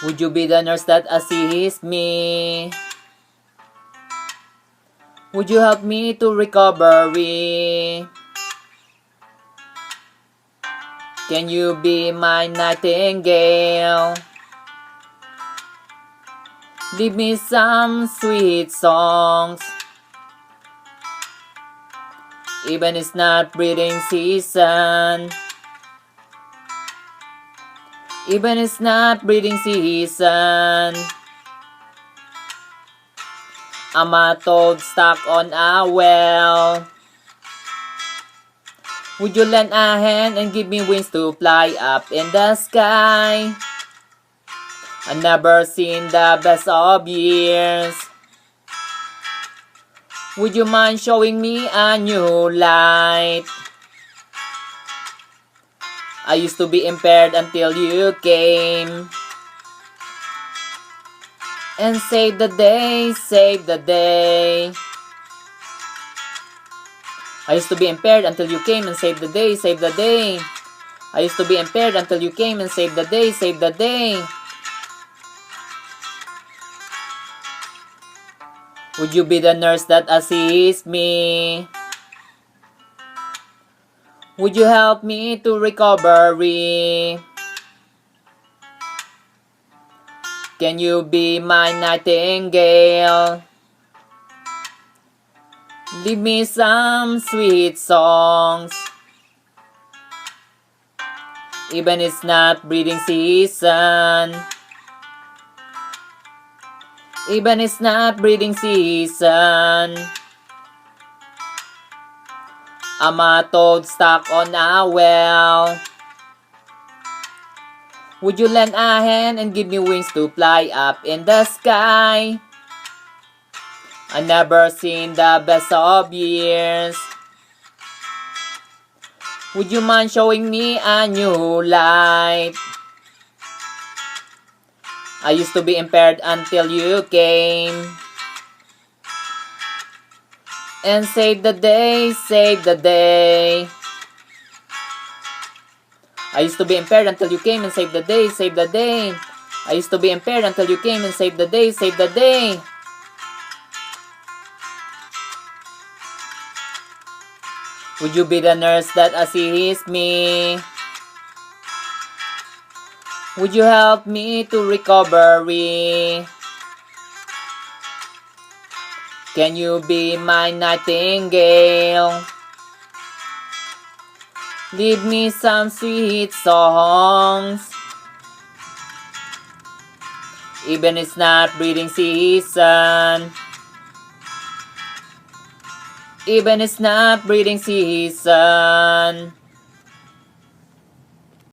Would you be the nurse that assists me? Would you help me to recovery? Can you be my nightingale? Give me some sweet songs. Even it's not breeding season. Even it's not breeding season. I'm a toad stuck on a well. Would you lend a hand and give me wings to fly up in the sky? I've never seen the best of years. Would you mind showing me a new light? I used to be impaired until you came and saved the day, saved the day. I used to be impaired until you came and saved the day, saved the day. I used to be impaired until you came and saved the day, saved the day. Would you be the nurse that assists me? Would you help me to recovery? Can you be my nightingale? Give me some sweet songs. Even it's not breeding season. Even it's not breeding season. I'm a toad stuck on a well. Would you lend a hand and give me wings to fly up in the sky? I've never seen the best of years. Would you mind showing me a new light? I used to be impaired until you came and saved the day, saved the day. I used to be impaired until you came and saved the day, saved the day. I used to be impaired until you came and saved the day, saved the day. Would you be the nurse that assists me? Would you help me to recovery? Can you be my nightingale? Give me some sweet songs. Even it's not breeding season. Even it's not breeding season.